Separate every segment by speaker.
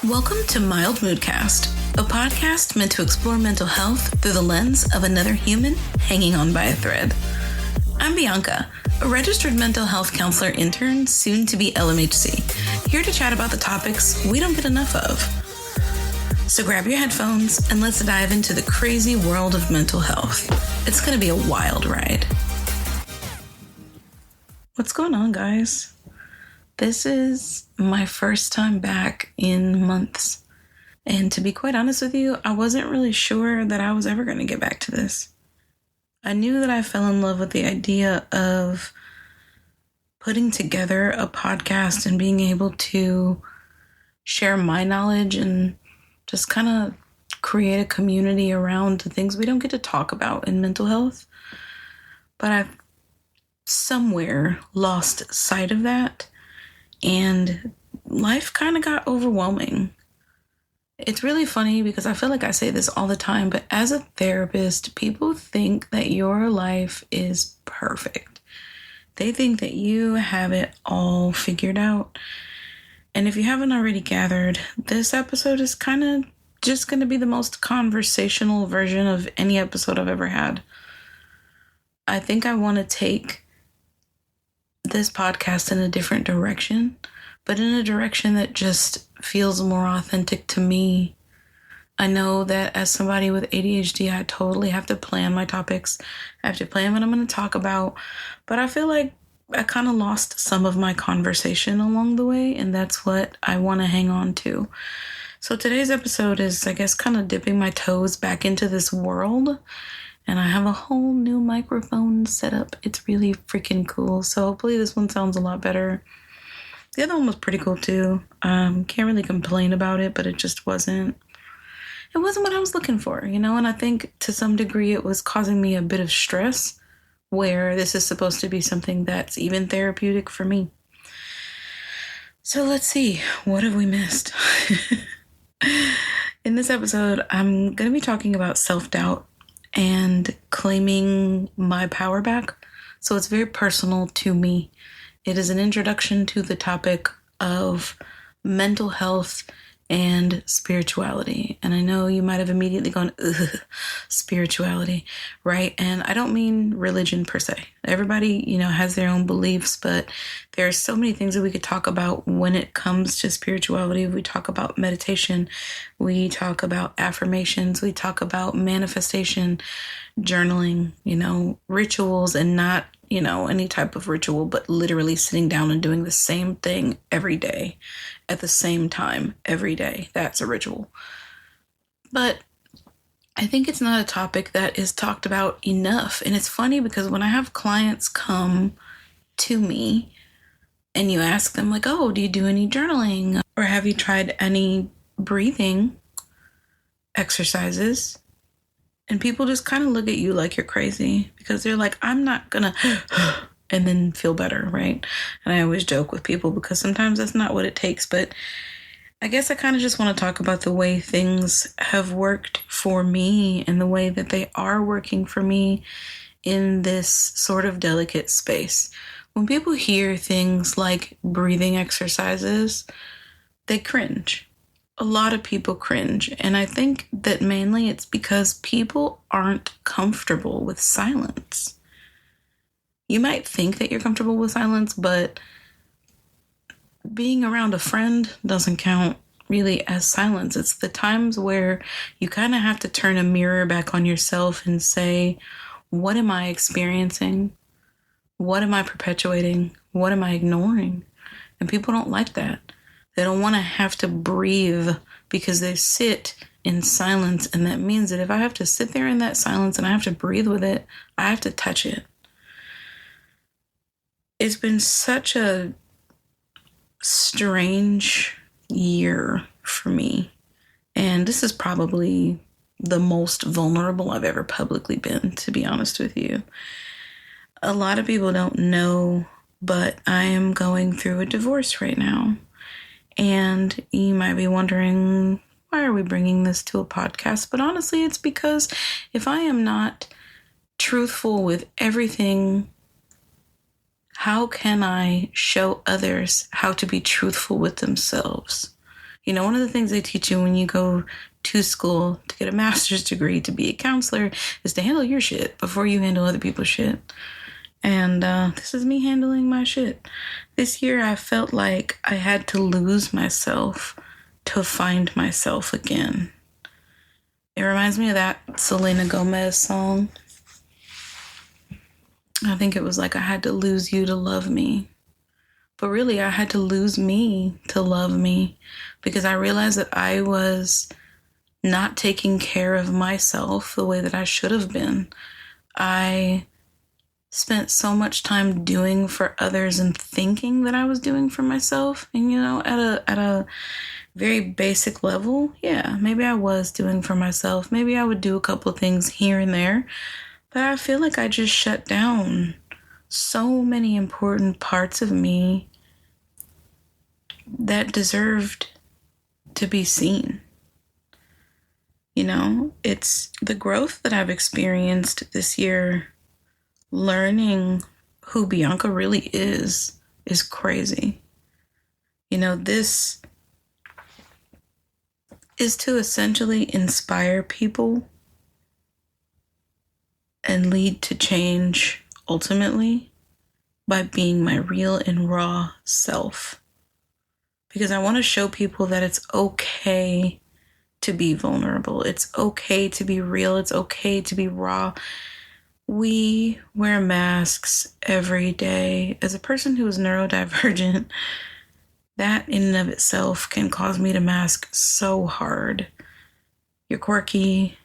Speaker 1: Welcome to Mild Moodcast, a podcast meant to explore mental health through the lens of another human hanging on by a thread. I'm Bianca, a registered mental health counselor intern, soon to be LMHC, here to chat about the topics we don't get enough of. So grab your headphones and let's dive into the crazy world of mental health. It's going to be a wild ride. What's going on, guys? This is my first time back in months. And to be quite honest with you, I wasn't really sure that I was ever going to get back to this. I knew that I fell in love with the idea of putting together a podcast and being able to share my knowledge and just kind of create a community around the things we don't get to talk about in mental health. But I've somewhere lost sight of that. And life kind of got overwhelming. It's really funny because I feel like I say this all the time, but as a therapist, people think that your life is perfect. They think that you have it all figured out. And if you haven't already gathered, this episode is kind of just going to be the most conversational version of any episode I've ever had. I think I want to take this podcast in a different direction, but in a direction that just feels more authentic to me. I know that as somebody with ADHD, I totally have to plan my topics. I have to plan what I'm going to talk about, but I feel like I kind of lost some of my conversation along the way, and that's what I want to hang on to. So today's episode is, I guess, kind of dipping my toes back into this world. And I have a whole new microphone set up. It's really freaking cool. So hopefully this one sounds a lot better. The other one was pretty cool too. Can't really complain about it, but it just wasn't what I was looking for, you know? And I think to some degree it was causing me a bit of stress, where this is supposed to be something that's even therapeutic for me. So let's see, what have we missed? In this episode, I'm going to be talking about self-doubt and claiming my power back. So it's very personal to me. It is an introduction to the topic of mental health and spirituality. And I know you might have immediately gone, ugh, spirituality, right? And I don't mean religion per se. Everybody, has their own beliefs, but there are so many things that we could talk about when it comes to spirituality. We talk about meditation, we talk about affirmations, we talk about manifestation, journaling, rituals, and not, any type of ritual, but literally sitting down and doing the same thing every day at the same time every day. That's a ritual. But I think it's not a topic that is talked about enough. And it's funny because when I have clients come to me and you ask them like, oh, do you do any journaling? Or have you tried any breathing exercises? And people just kind of look at you like you're crazy because they're like, I'm not gonna and then feel better, right? And I always joke with people because sometimes that's not what it takes. But I guess I kind of just want to talk about the way things have worked for me and the way that they are working for me in this sort of delicate space. When people hear things like breathing exercises, they cringe. A lot of people cringe. And I think that mainly it's because people aren't comfortable with silence. You might think that you're comfortable with silence, but being around a friend doesn't count really as silence. It's the times where you kind of have to turn a mirror back on yourself and say, what am I experiencing? What am I perpetuating? What am I ignoring? And people don't like that. They don't want to have to breathe because they sit in silence. And that means that if I have to sit there in that silence and I have to breathe with it, I have to touch it. It's been such a strange year for me. And this is probably the most vulnerable I've ever publicly been, to be honest with you. A lot of people don't know, but I am going through a divorce right now. And you might be wondering, why are we bringing this to a podcast? But honestly, it's because if I am not truthful with everything, how can I show others how to be truthful with themselves? You know, one of the things they teach you when you go to school to get a master's degree to be a counselor is to handle your shit before you handle other people's shit. And this is me handling my shit. This year I felt like I had to lose myself to find myself again. It reminds me of that Selena Gomez song. I think it was like, I had to lose you to love me. But really, I had to lose me to love me, because I realized that I was not taking care of myself the way that I should have been. I spent so much time doing for others and thinking that I was doing for myself. And, you know, at a very basic level, yeah, maybe I was doing for myself. Maybe I would do a couple of things here and there. But I feel like I just shut down so many important parts of me that deserved to be seen. You know, it's the growth that I've experienced this year. Learning who Bianca really is crazy. You know, this is to essentially inspire people and lead to change ultimately by being my real and raw self. Because I want to show people that it's okay to be vulnerable. It's okay to be real. It's okay to be raw. We wear masks every day. As a person who is neurodivergent, that in and of itself can cause me to mask so hard. You're quirky.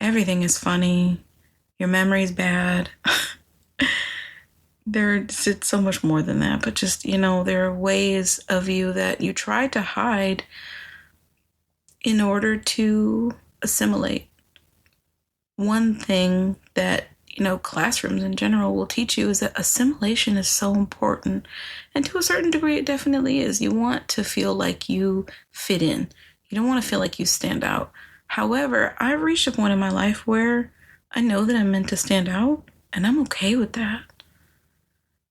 Speaker 1: Everything is funny. Your memory's bad. It's so much more than that, but just, you know, there are ways of you that you try to hide in order to assimilate. One thing that, you know, classrooms in general will teach you is that assimilation is so important. And to a certain degree, it definitely is. You want to feel like you fit in. You don't want to feel like you stand out. However, I've reached a point in my life where I know that I'm meant to stand out, and I'm okay with that.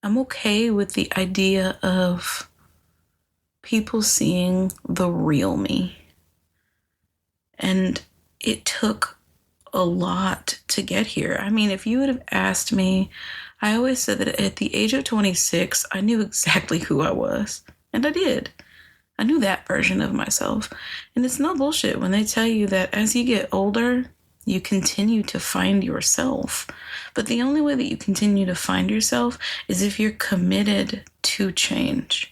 Speaker 1: I'm okay with the idea of people seeing the real me. And it took a lot to get here. I mean, if you would have asked me, I always said that at the age of 26, I knew exactly who I was. And I did. I knew that version of myself. And it's no bullshit when they tell you that as you get older, you continue to find yourself. But the only way that you continue to find yourself is if you're committed to change.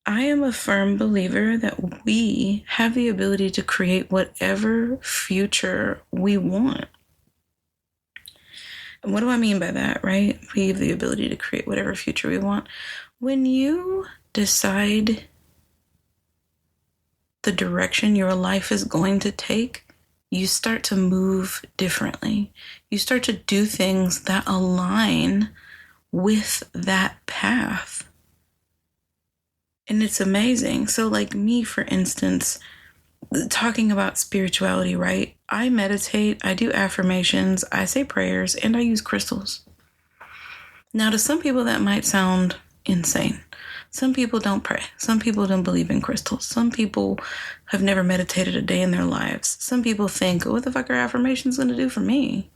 Speaker 1: I am a firm believer that we have the ability to create whatever future we want. And what do I mean by that, right? We have the ability to create whatever future we want. When you decide the direction your life is going to take, you start to move differently. You start to do things that align with that path. And it's amazing. So like me, for instance, talking about spirituality, right? I meditate, I do affirmations, I say prayers, and I use crystals. Now, to some people that might sound insane. Some people don't pray. Some people don't believe in crystals. Some people have never meditated a day in their lives. Some people think, what the fuck are affirmations going to do for me?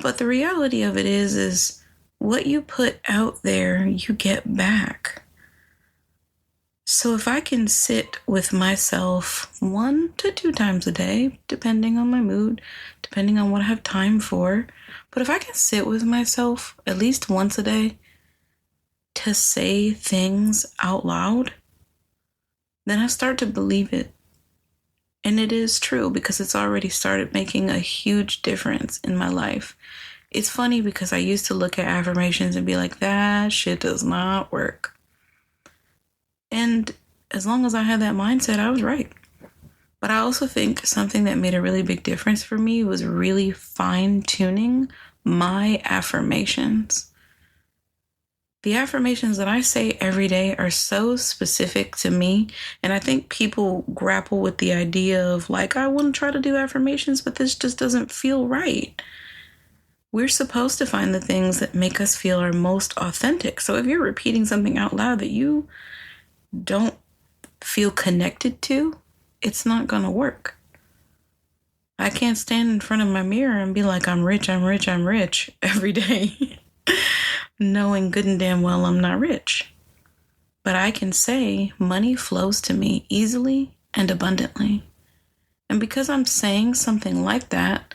Speaker 1: But the reality of it is what you put out there, you get back. So if I can sit with myself 1 to 2 times a day, depending on my mood, depending on what I have time for, but if I can sit with myself at least once a day to say things out loud, then I start to believe it. And it is true because it's already started making a huge difference in my life. It's funny because I used to look at affirmations and be like, that shit does not work. And as long as I had that mindset, I was right. But I also think something that made a really big difference for me was really fine-tuning my affirmations. The affirmations that I say every day are so specific to me. And I think people grapple with the idea of like, I want to try to do affirmations, but this just doesn't feel right. We're supposed to find the things that make us feel our most authentic. So if you're repeating something out loud that you don't feel connected to, it's not going to work. I can't stand in front of my mirror and be like, I'm rich, I'm rich, I'm rich every day, knowing good and damn well I'm not rich. But I can say money flows to me easily and abundantly. And because I'm saying something like that,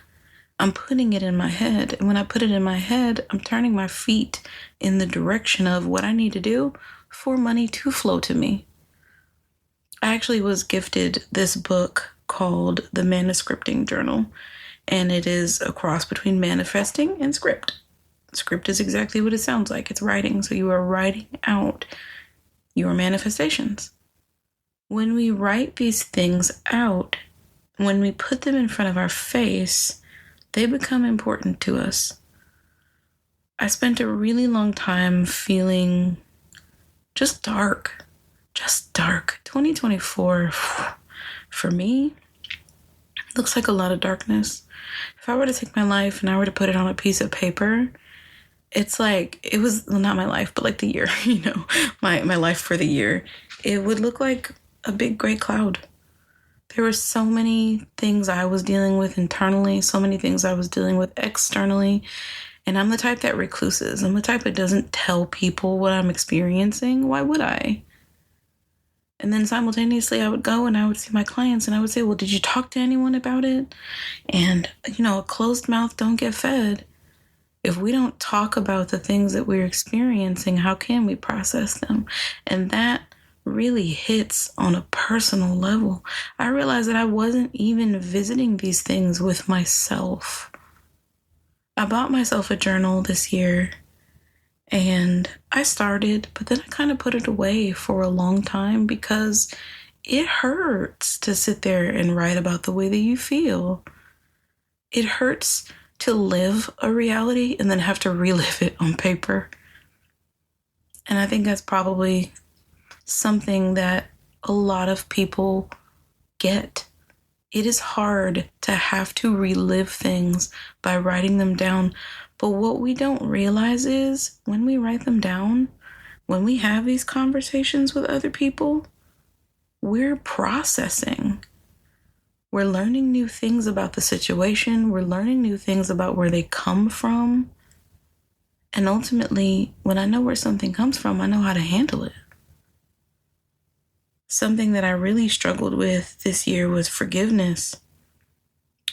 Speaker 1: I'm putting it in my head. And when I put it in my head, I'm turning my feet in the direction of what I need to do for money to flow to me. I actually was gifted this book called The Manuscripting Journal, and it is a cross between manifesting and script. Script is exactly what it sounds like. It's writing, so you are writing out your manifestations. When we write these things out, when we put them in front of our face, they become important to us. I spent a really long time feeling just dark. 2024, for me, looks like a lot of darkness. If I were to take my life and I were to put it on a piece of paper, it's like, it was, well, not my life, but like the year, my life for the year, it would look like a big gray cloud. There were so many things I was dealing with internally, so many things I was dealing with externally. And I'm the type that recluses. I'm the type that doesn't tell people what I'm experiencing. Why would I? And then simultaneously I would go and I would see my clients and I would say, well, did you talk to anyone about it? And, a closed mouth don't get fed. If we don't talk about the things that we're experiencing, how can we process them? And that really hits on a personal level. I realized that I wasn't even visiting these things with myself. I bought myself a journal this year and I started, but then I kind of put it away for a long time because it hurts to sit there and write about the way that you feel. It hurts to live a reality and then have to relive it on paper. And I think that's probably something that a lot of people get. It is hard to have to relive things by writing them down. But what we don't realize is when we write them down, when we have these conversations with other people, we're processing. We're learning new things about the situation. We're learning new things about where they come from. And ultimately, when I know where something comes from, I know how to handle it. Something that I really struggled with this year was forgiveness.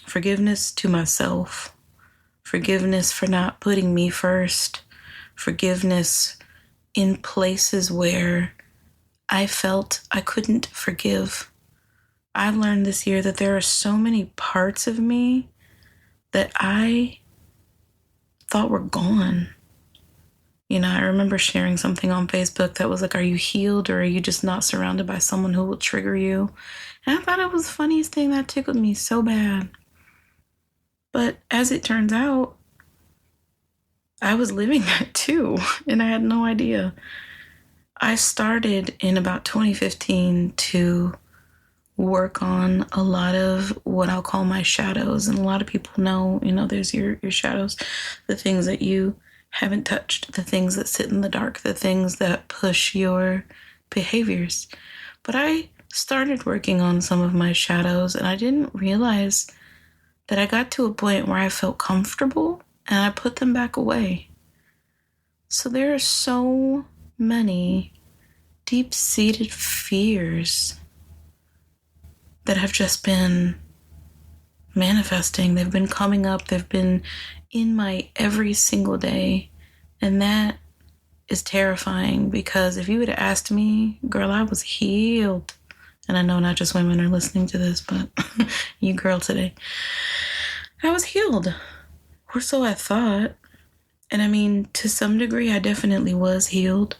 Speaker 1: Forgiveness to myself. Forgiveness for not putting me first. Forgiveness in places where I felt I couldn't forgive. I've learned this year that there are so many parts of me that I thought were gone. I remember sharing something on Facebook that was like, are you healed or are you just not surrounded by someone who will trigger you? And I thought it was the funniest thing that tickled me so bad. But as it turns out, I was living that too, and I had no idea. I started in about 2015 to work on a lot of what I'll call my shadows. And a lot of people know, there's your shadows, the things that you haven't touched, the things that sit in the dark, the things that push your behaviors. But I started working on some of my shadows and I didn't realize that I got to a point where I felt comfortable and I put them back away. So there are so many deep-seated fears that have just been manifesting. They've been coming up. They've been in my every single day. And that is terrifying because if you would have asked me, girl, I was healed. And I know not just women are listening to this, but you girl today. I was healed. Or so I thought. And I mean, to some degree, I definitely was healed.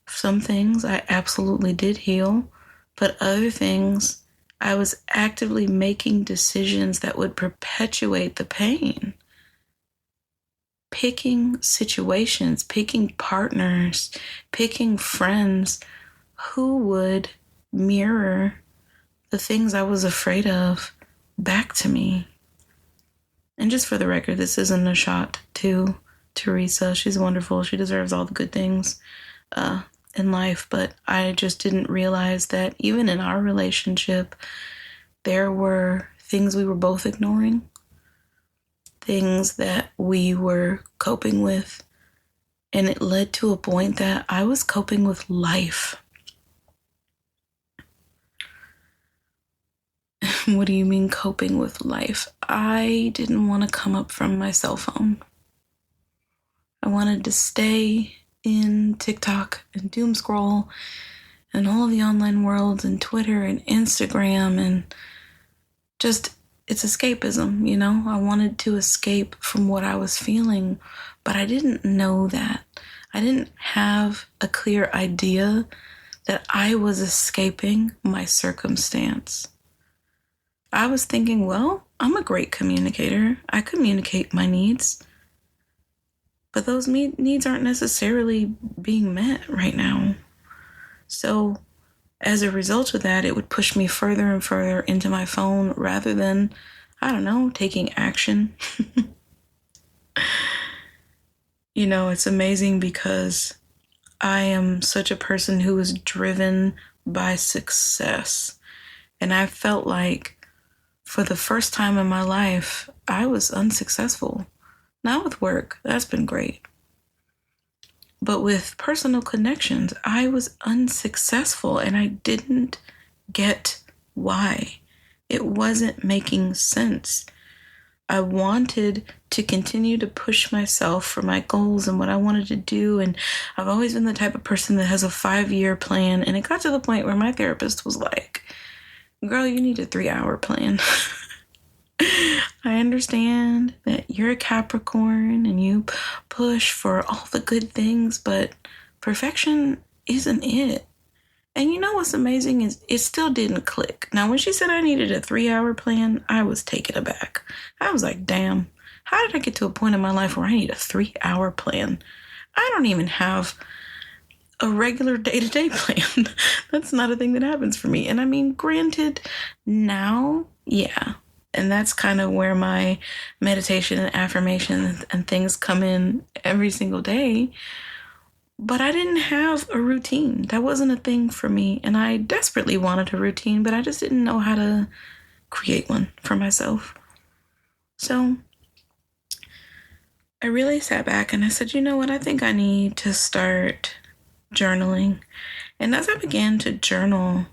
Speaker 1: Some things I absolutely did heal. But other things, I was actively making decisions that would perpetuate the pain. Picking situations, picking partners, picking friends who would mirror the things I was afraid of back to me. And just for the record, this isn't a shot to Teresa. She's wonderful. She deserves all the good things. in life, but I just didn't realize that even in our relationship, there were things we were both ignoring, things that we were coping with. And it led to a point that I was coping with life. What do you mean coping with life? I didn't want to come up from my cell phone. I wanted to stay in TikTok and doom scroll and all of the online worlds and Twitter and Instagram and just, it's escapism, you know? I wanted to escape from what I was feeling, but I didn't know that. I didn't have a clear idea that I was escaping my circumstance. I was thinking, well, I'm a great communicator. I communicate my needs. But those needs aren't necessarily being met right now. So as a result of that, it would push me further and further into my phone rather than, I don't know, taking action. You know, it's amazing because I am such a person who is driven by success. And I felt like for the first time in my life, I was unsuccessful. Not with work, that's been great. But with personal connections, I was unsuccessful and I didn't get why. It wasn't making sense. I wanted to continue to push myself for my goals and what I wanted to do. And I've always been the type of person that has a 5-year plan. And it got to the point where my therapist was like, girl, you need a 3-hour plan. I understand that you're a Capricorn and you push for all the good things, but perfection isn't it. And you know what's amazing is it still didn't click. Now, when she said I needed a 3-hour plan, I was taken aback. I was like, damn, how did I get to a point in my life where I need a 3-hour plan? I don't even have a regular day-to-day plan. That's not a thing that happens for me. And I mean, granted, now, yeah. And that's kind of where my meditation and affirmations and things come in every single day. But I didn't have a routine. That wasn't a thing for me. And I desperately wanted a routine, but I just didn't know how to create one for myself. So I really sat back and I said, you know what? I think I need to start journaling. And as I began to journal,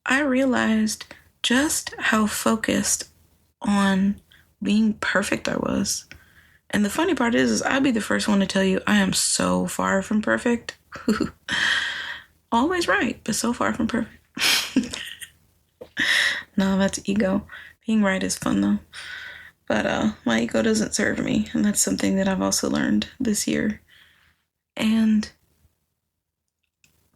Speaker 1: I realized just how focused on being perfect I was. And the funny part is I'll be the first one to tell you I am so far from perfect. Always right, but so far from perfect. No, that's ego. Being right is fun though. But my ego doesn't serve me, and that's something that I've also learned this year. And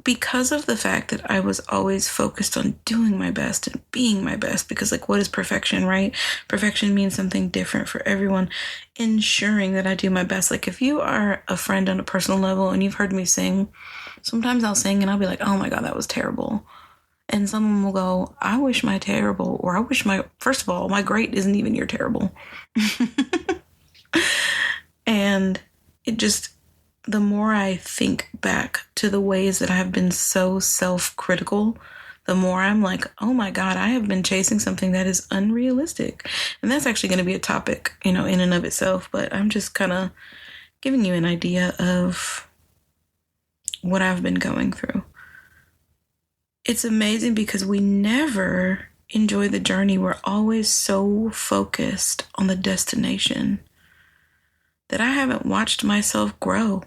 Speaker 1: because of the fact that I was always focused on doing my best and being my best, because like, what is perfection, right? Perfection means something different for everyone. Ensuring that I do my best. Like if you are a friend on a personal level and you've heard me sing, sometimes I'll sing and I'll be like, oh my God, that was terrible. And someone will go, I wish my terrible, or I wish my, first of all, my great isn't even your terrible. And it just, the more I think back to the ways that I have been so self-critical, the more I'm like, oh my God, I have been chasing something that is unrealistic. And that's actually going to be a topic, you know, in and of itself. But I'm just kind of giving you an idea of what I've been going through. It's amazing because we never enjoy the journey. We're always so focused on the destination that I haven't watched myself grow.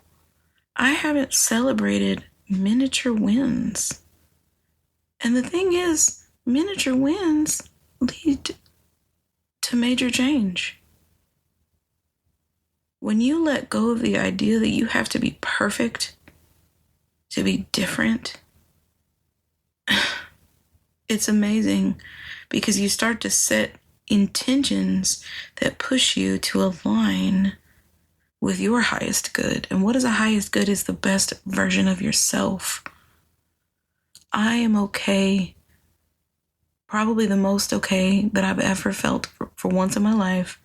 Speaker 1: I haven't celebrated miniature wins. And the thing is, miniature wins lead to major change. When you let go of the idea that you have to be perfect, to be different, it's amazing because you start to set intentions that push you to align with your highest good. And what is a highest good is the best version of yourself. I am okay, probably the most okay that I've ever felt for once in my life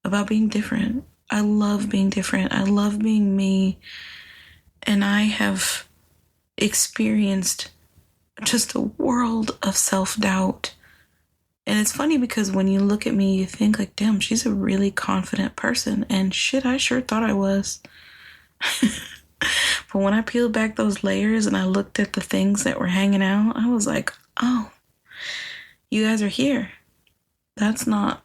Speaker 1: about being different. I love being different. I love being me. And I have experienced just a world of self-doubt. And it's funny because when you look at me, you think like, damn, she's a really confident person. And shit, I sure thought I was. But when I peeled back those layers and I looked at the things that were hanging out, I was like, oh, you guys are here. That's not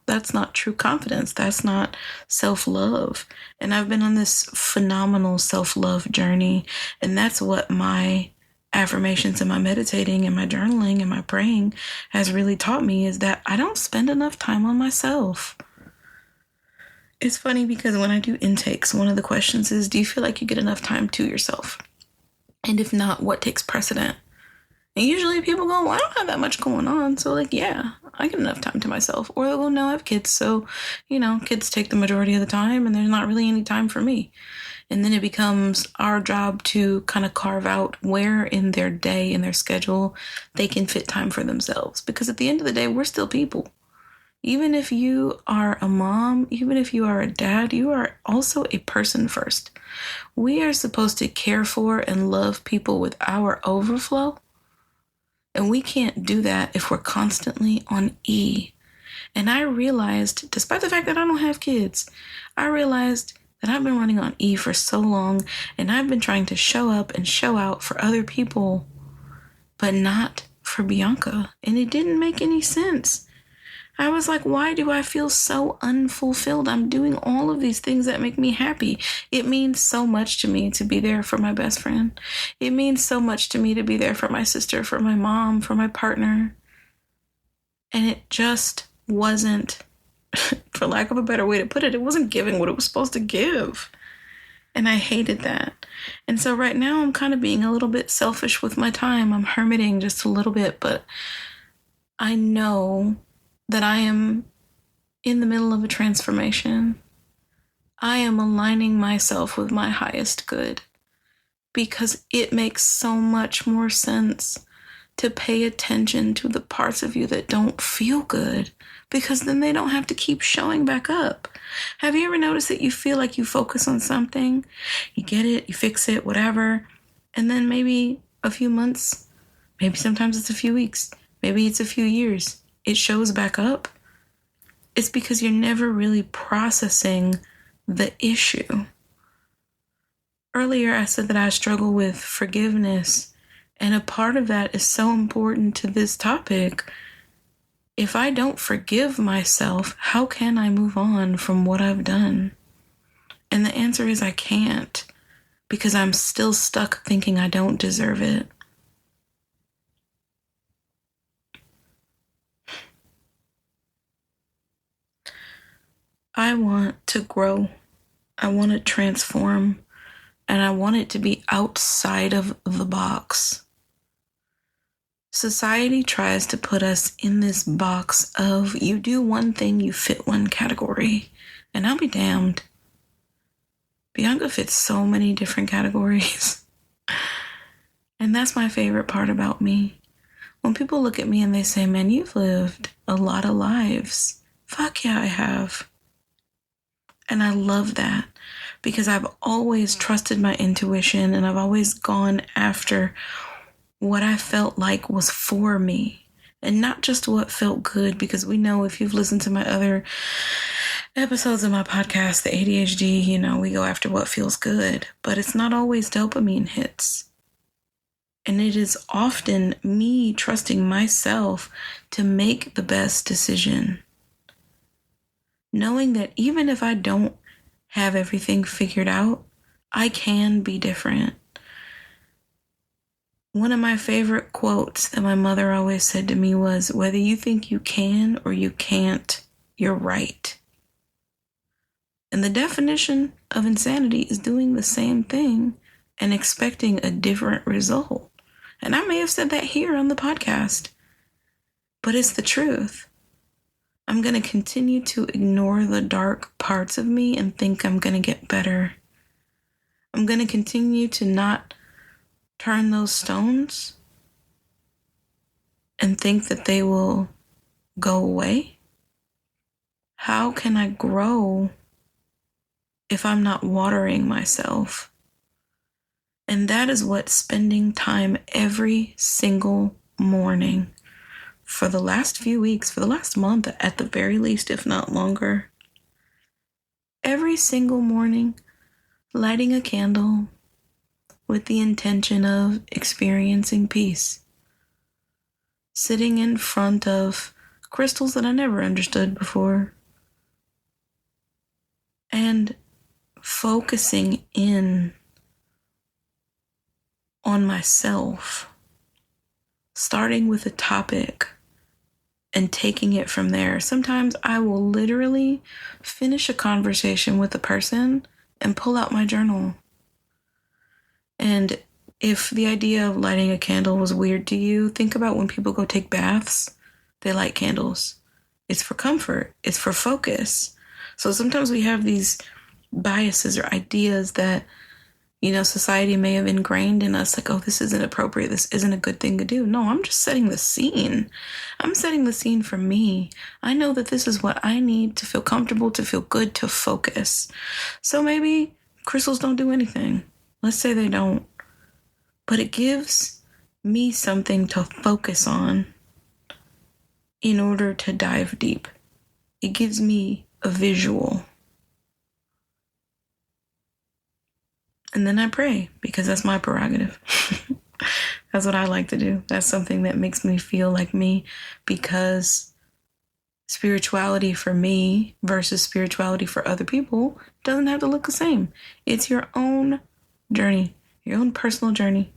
Speaker 1: true confidence. That's not self-love. And I've been on this phenomenal self-love journey. And that's what my affirmations and my meditating and my journaling and my praying has really taught me, is that I don't spend enough time on myself. It's funny because when I do intakes, one of the questions is, do you feel like you get enough time to yourself? And if not, what takes precedent? And usually people go, well, I don't have that much going on. So like, yeah, I get enough time to myself. Or they'll go, no, I have kids. So, kids take the majority of the time and there's not really any time for me. And then it becomes our job to kind of carve out where in their day, in their schedule, they can fit time for themselves. Because at the end of the day, we're still people. Even if you are a mom, even if you are a dad, you are also a person first. We are supposed to care for and love people with our overflow. And we can't do that if we're constantly on E. And I realized, despite the fact that I don't have kids, I realized that I've been running on E for so long, and I've been trying to show up and show out for other people, but not for Bianca. And it didn't make any sense. I was like, why do I feel so unfulfilled? I'm doing all of these things that make me happy. It means so much to me to be there for my best friend. It means so much to me to be there for my sister, for my mom, for my partner. And it just wasn't, for lack of a better way to put it, it wasn't giving what it was supposed to give. And I hated that. And so right now I'm kind of being a little bit selfish with my time. I'm hermiting just a little bit, but I know that I am in the middle of a transformation. I am aligning myself with my highest good because it makes so much more sense to pay attention to the parts of you that don't feel good, because then they don't have to keep showing back up. Have you ever noticed that you feel like you focus on something, you get it, you fix it, whatever, and then maybe a few months, maybe sometimes it's a few weeks, maybe it's a few years, it shows back up? It's because you're never really processing the issue. Earlier, I said that I struggle with forgiveness, and a part of that is so important to this topic. If I don't forgive myself, how can I move on from what I've done? And the answer is I can't, because I'm still stuck thinking I don't deserve it. I want to grow. I want to transform. And I want it to be outside of the box. Society tries to put us in this box of, you do one thing, you fit one category. And I'll be damned. Bianca fits so many different categories. And that's my favorite part about me. When people look at me and they say, man, you've lived a lot of lives. Fuck yeah, I have. And I love that, because I've always trusted my intuition and I've always gone after what I felt like was for me and not just what felt good, because we know, if you've listened to my other episodes of my podcast, the ADHD, we go after what feels good, but it's not always dopamine hits. And it is often me trusting myself to make the best decision. Knowing that even if I don't have everything figured out, I can be different. One of my favorite quotes that my mother always said to me was, whether you think you can or you can't, you're right. And the definition of insanity is doing the same thing and expecting a different result. And I may have said that here on the podcast, but it's the truth. I'm going to continue to ignore the dark parts of me and think I'm going to get better. I'm going to continue to not turn those stones and think that they will go away. How can I grow if I'm not watering myself? And that is what spending time every single morning for the last few weeks, for the last month at the very least, if not longer, every single morning, lighting a candle with the intention of experiencing peace, sitting in front of crystals that I never understood before, and focusing in on myself, starting with a topic and taking it from there. Sometimes I will literally finish a conversation with a person and pull out my journal. And if the idea of lighting a candle was weird to you, think about when people go take baths, they light candles. It's for comfort, it's for focus. So sometimes we have these biases or ideas that, society may have ingrained in us, like, oh, this isn't appropriate, this isn't a good thing to do. No, I'm just setting the scene. I'm setting the scene for me. I know that this is what I need to feel comfortable, to feel good, to focus. So maybe crystals don't do anything. Let's say they don't. But it gives me something to focus on in order to dive deep. It gives me a visual. And then I pray, because that's my prerogative. That's what I like to do. That's something that makes me feel like me, because spirituality for me versus spirituality for other people doesn't have to look the same. It's your own journey, your own personal journey.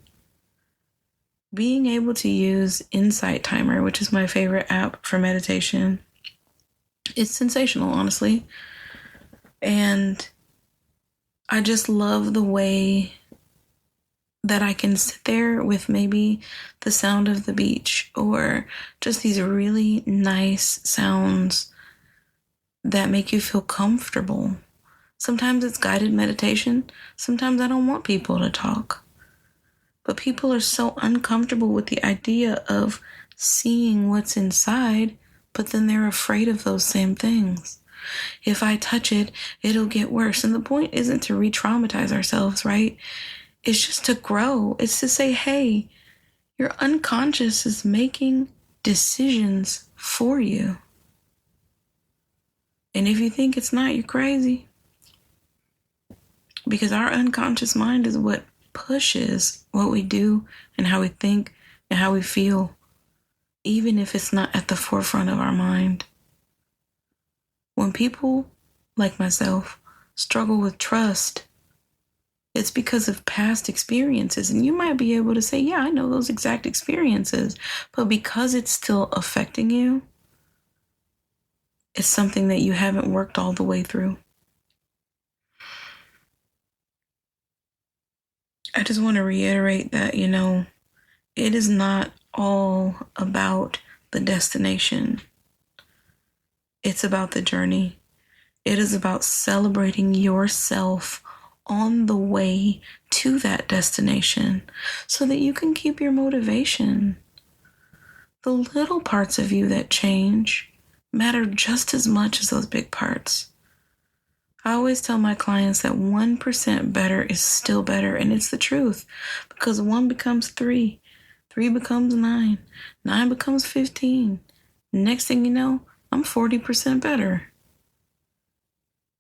Speaker 1: Being able to use Insight Timer, which is my favorite app for meditation, it's sensational, honestly. And I just love the way that I can sit there with maybe the sound of the beach or just these really nice sounds that make you feel comfortable. Sometimes it's guided meditation. Sometimes I don't want people to talk. But people are so uncomfortable with the idea of seeing what's inside, but then they're afraid of those same things. If I touch it, it'll get worse. And the point isn't to re-traumatize ourselves, right? It's just to grow. It's to say, hey, your unconscious is making decisions for you. And if you think it's not, you're crazy. Because our unconscious mind is what pushes what we do and how we think and how we feel, even if it's not at the forefront of our mind. When people like myself struggle with trust, it's because of past experiences. And you might be able to say, yeah, I know those exact experiences. But because it's still affecting you, it's something that you haven't worked all the way through. I just want to reiterate that, it is not all about the destination. It's about the journey. It is about celebrating yourself on the way to that destination so that you can keep your motivation. The little parts of you that change matter just as much as those big parts. I always tell my clients that 1% better is still better, and it's the truth, because 1 becomes 3, 3 becomes 9, 9 becomes 15. Next thing you know, I'm 40% better.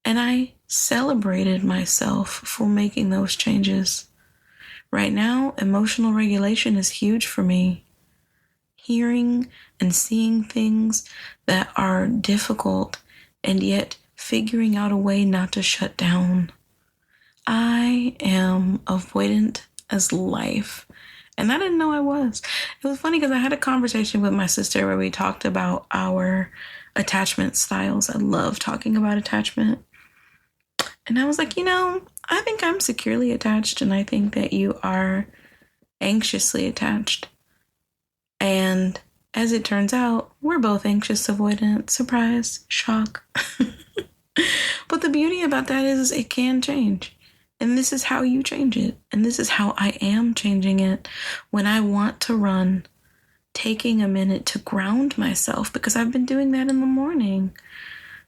Speaker 1: And I celebrated myself for making those changes. Right now, emotional regulation is huge for me. Hearing and seeing things that are difficult and yet figuring out a way not to shut down. I am avoidant as life. And I didn't know I was. It was funny because I had a conversation with my sister where we talked about our attachment styles. I love talking about attachment. And I was like, I think I'm securely attached, and I think that you are anxiously attached. And as it turns out, we're both anxious avoidant. Surprise, shock. But the beauty about that is it can change. And this is how you change it. And this is how I am changing it when I want to run, taking a minute to ground myself, because I've been doing that in the morning.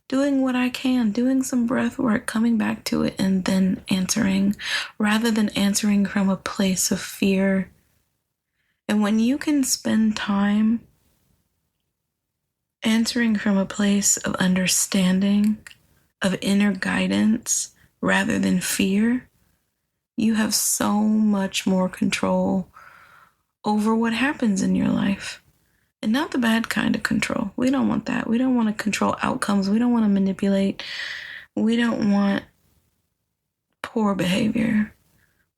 Speaker 1: doing what I can, doing some breath work, coming back to it, and then answering, rather than answering from a place of fear. And when you can spend time answering from a place of understanding, of inner guidance, rather than fear, you have so much more control over what happens in your life. And not the bad kind of control. We don't want that. We don't want to control outcomes. We don't want to manipulate. We don't want poor behavior.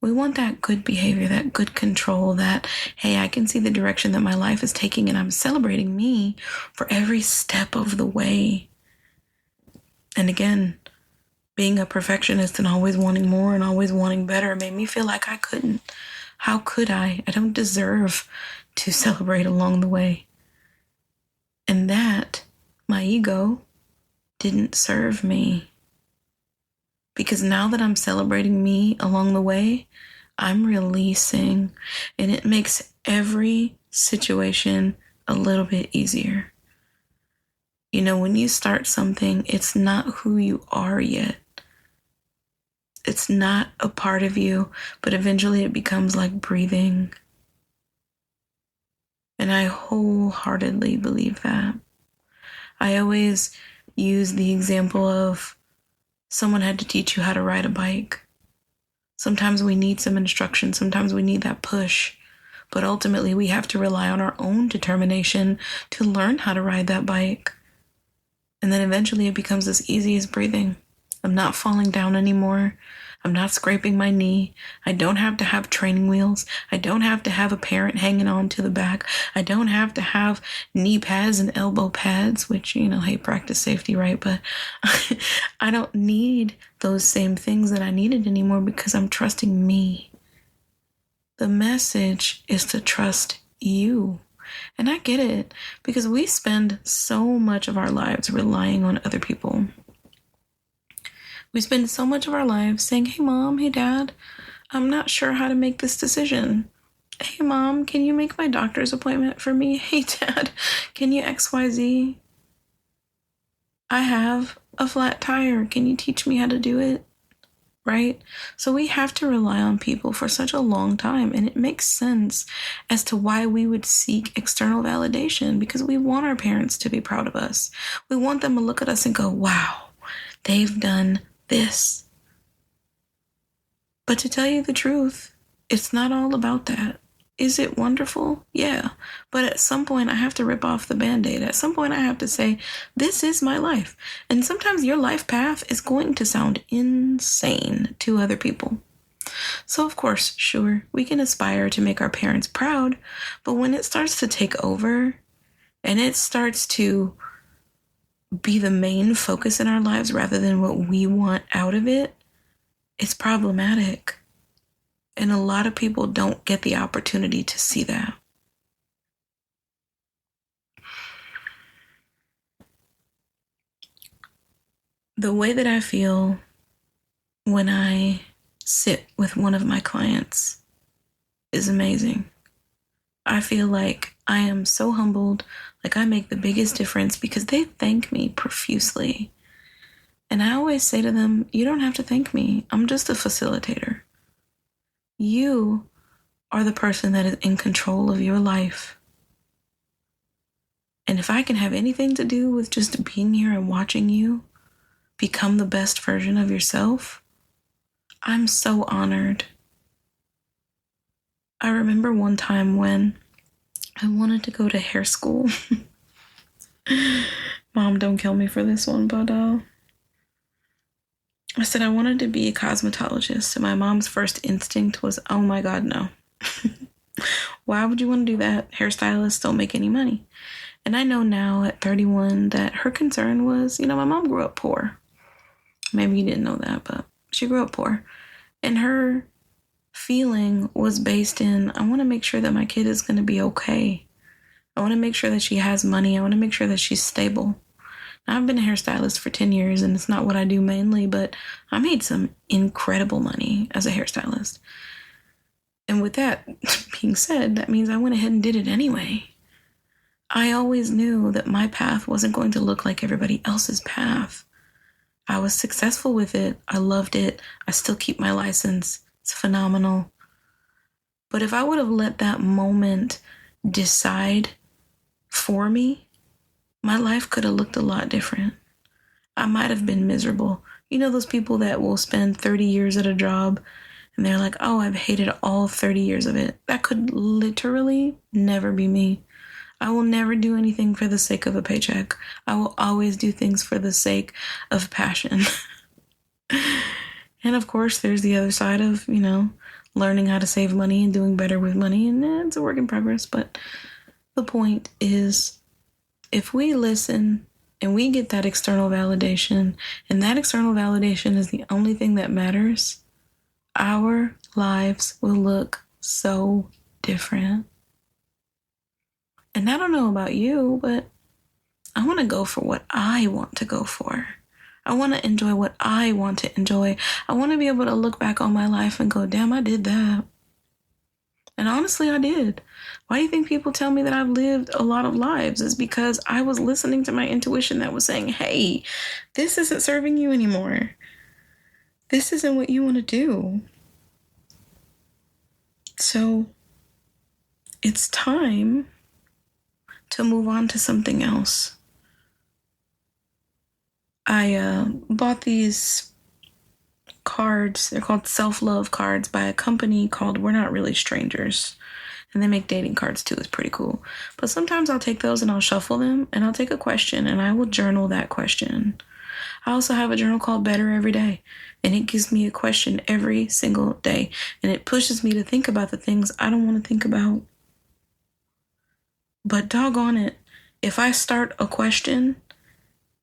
Speaker 1: We want that good behavior, that good control, that, hey, I can see the direction that my life is taking and I'm celebrating me for every step of the way. And again, being a perfectionist and always wanting more and always wanting better made me feel like I couldn't. How could I? I don't deserve to celebrate along the way. And that, my ego, didn't serve me. Because now that I'm celebrating me along the way, I'm releasing. And it makes every situation a little bit easier. You know, when you start something, it's not who you are yet. It's not a part of you, but eventually it becomes like breathing. And I wholeheartedly believe that. I always use the example of someone had to teach you how to ride a bike. Sometimes we need some instruction. Sometimes we need that push. But ultimately, we have to rely on our own determination to learn how to ride that bike. And then eventually it becomes as easy as breathing. I'm not falling down anymore. I'm not scraping my knee. I don't have to have training wheels. I don't have to have a parent hanging on to the back. I don't have to have knee pads and elbow pads, which, you know, hey, practice safety, right? But I don't need those same things that I needed anymore because I'm trusting me. The message is to trust you. And I get it because we spend so much of our lives relying on other people. We spend so much of our lives saying, hey, mom, hey, dad, I'm not sure how to make this decision. Hey, mom, can you make my doctor's appointment for me? Hey, dad, can you XYZ? I have a flat tire. Can you teach me how to do it? Right? So we have to rely on people for such a long time. And it makes sense as to why we would seek external validation, because we want our parents to be proud of us. We want them to look at us and go, wow, they've done this. But to tell you the truth, it's not all about that. Is it wonderful? Yeah. But at some point I have to rip off the Band-Aid. At some point I have to say, this is my life. And sometimes your life path is going to sound insane to other people. So of course, sure, we can aspire to make our parents proud, but when it starts to take over and it starts to be the main focus in our lives rather than what we want out of it, it's problematic. And a lot of people don't get the opportunity to see that. The way that I feel when I sit with one of my clients is amazing. I feel like I am so humbled, like I make the biggest difference because they thank me profusely. And I always say to them, you don't have to thank me. I'm just a facilitator. You are the person that is in control of your life. And if I can have anything to do with just being here and watching you become the best version of yourself, I'm so honored. I remember one time when I wanted to go to hair school. Mom, don't kill me for this one, but I said I wanted to be a cosmetologist. And my mom's first instinct was, oh my God, no. Why would you want to do that? Hairstylists don't make any money. And I know now at 31 that her concern was, you know, my mom grew up poor. Maybe you didn't know that, but she grew up poor. And her feeling was based in, I want to make sure that my kid is going to be okay. I want to make sure that she has money. I want to make sure that she's stable. Now, I've been a hairstylist for 10 years, and it's not what I do mainly, but I made some incredible money as a hairstylist. And with that being said, that means I went ahead and did it anyway. I always knew that my path wasn't going to look like everybody else's path. I was successful with it. I loved it. I still keep my license. It's phenomenal. But if I would have let that moment decide for me, my life could have looked a lot different. I might have been miserable. You know those people that will spend 30 years at a job and they're like, oh, I've hated all 30 years of it. That could literally never be me. I will never do anything for the sake of a paycheck. I will always do things for the sake of passion. And of course, there's the other side of, learning how to save money and doing better with money. And it's a work in progress. But the point is, if we listen and we get that external validation, and that external validation is the only thing that matters, our lives will look so different. And I don't know about you, but I want to go for what I want to go for. I want to enjoy what I want to enjoy. I want to be able to look back on my life and go, damn, I did that. And honestly, I did. Why do you think people tell me that I've lived a lot of lives? It's because I was listening to my intuition that was saying, hey, this isn't serving you anymore. This isn't what you want to do. So it's time to move on to something else. I bought these cards. They're called self-love cards by a company called We're Not Really Strangers. And they make dating cards too. It's pretty cool. But sometimes I'll take those and I'll shuffle them and I'll take a question and I will journal that question. I also have a journal called Better Every Day. And it gives me a question every single day. And it pushes me to think about the things I don't want to think about. But doggone it, if I start a question,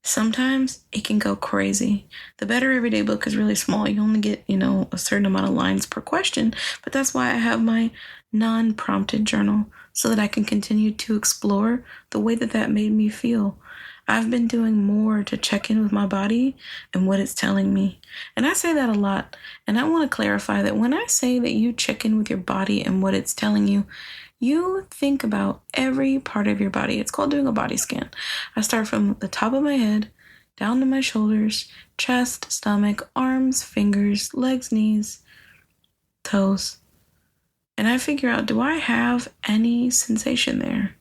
Speaker 1: sometimes it can go crazy. The Better Everyday book is really small. You only get, a certain amount of lines per question. But that's why I have my non-prompted journal, so that I can continue to explore the way that made me feel. I've been doing more to check in with my body and what it's telling me. And I say that a lot. And I want to clarify that when I say that you check in with your body and what it's telling you, you think about every part of your body. It's called doing a body scan. I start from the top of my head, down to my shoulders, chest, stomach, arms, fingers, legs, knees, toes. And I figure out, do I have any sensation there?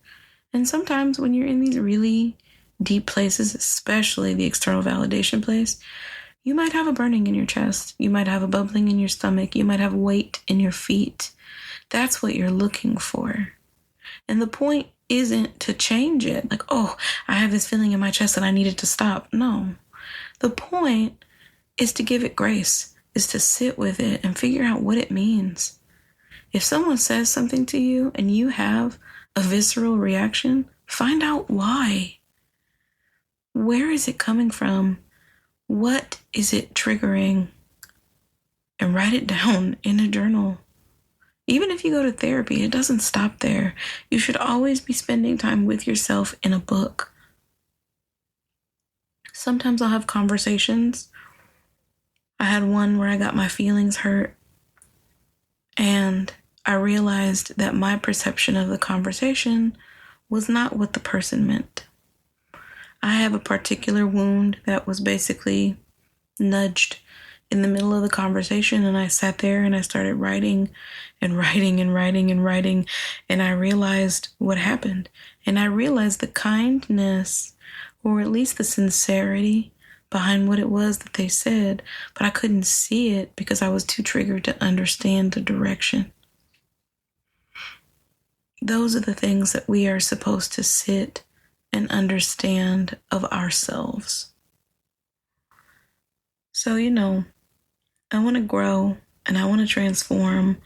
Speaker 1: And sometimes when you're in these really deep places, especially the external validation place, you might have a burning in your chest. You might have a bubbling in your stomach. You might have weight in your feet. That's what you're looking for. And the point isn't to change it. Like, oh, I have this feeling in my chest and I need it to stop. No. The point is to give it grace, is to sit with it and figure out what it means. If someone says something to you and you have a visceral reaction, find out why. Where is it coming from? What is it triggering? And write it down in a journal. Even if you go to therapy, it doesn't stop there. You should always be spending time with yourself in a book. Sometimes I'll have conversations. I had one where I got my feelings hurt, and I realized that my perception of the conversation was not what the person meant. I have a particular wound that was basically nudged in the middle of the conversation, and I sat there and I started writing and writing and writing and writing, and I realized what happened. And I realized the kindness, or at least the sincerity behind what it was that they said, but I couldn't see it because I was too triggered to understand the direction. Those are the things that we are supposed to sit and understand of ourselves. So, I want to grow and I want to transform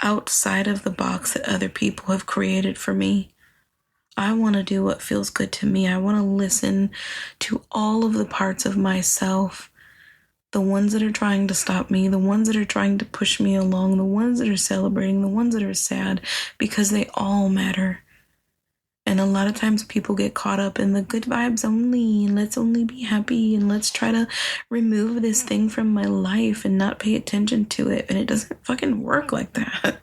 Speaker 1: outside of the box that other people have created for me. I want to do what feels good to me. I want to listen to all of the parts of myself, the ones that are trying to stop me, the ones that are trying to push me along, the ones that are celebrating, the ones that are sad, because they all matter. And a lot of times people get caught up in the good vibes only, and let's only be happy, and let's try to remove this thing from my life and not pay attention to it. And it doesn't fucking work like that.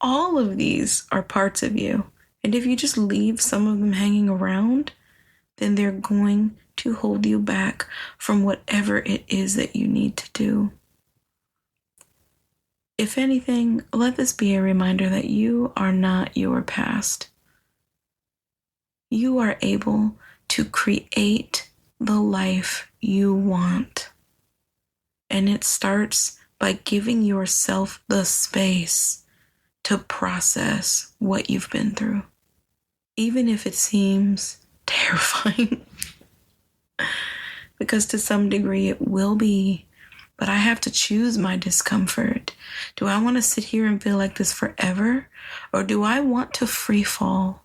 Speaker 1: All of these are parts of you, And if you just leave some of them hanging around, then they're going to hold you back from whatever it is that you need to do. If anything, let this be a reminder that you are not your past. You are able to create the life you want. And it starts by giving yourself the space to process what you've been through. Even if it seems terrifying. Because to some degree it will be. But I have to choose my discomfort. Do I want to sit here and feel like this forever? Or do I want to free fall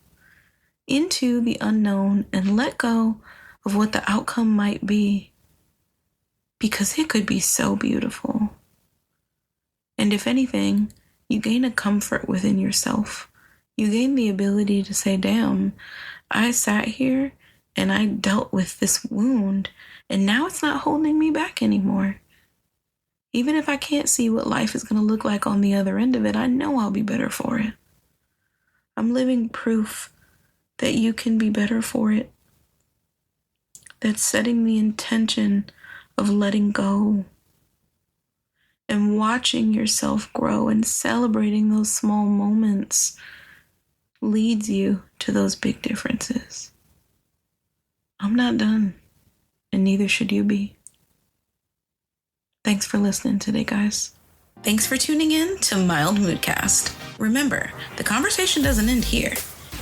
Speaker 1: into the unknown and let go of what the outcome might be? Because it could be so beautiful. And if anything, you gain a comfort within yourself. You gain the ability to say, damn, I sat here and I dealt with this wound and now it's not holding me back anymore. Even if I can't see what life is going to look like on the other end of it, I know I'll be better for it. I'm living proof that you can be better for it. That's setting the intention of letting go and watching yourself grow and celebrating those small moments leads you to those big differences. I'm not done, and neither should you be. Thanks for listening today, guys. Thanks for tuning in to Mild Moodcast. Remember, the conversation doesn't end here.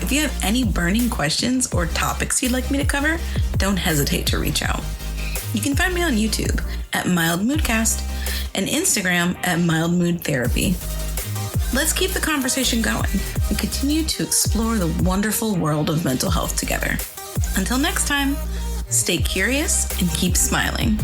Speaker 1: If you have any burning questions or topics you'd like me to cover, don't hesitate to reach out. You can find me on YouTube at Mild Moodcast and Instagram at Mild Mood Therapy. Let's keep the conversation going and continue to explore the wonderful world of mental health together. Until next time, stay curious and keep smiling.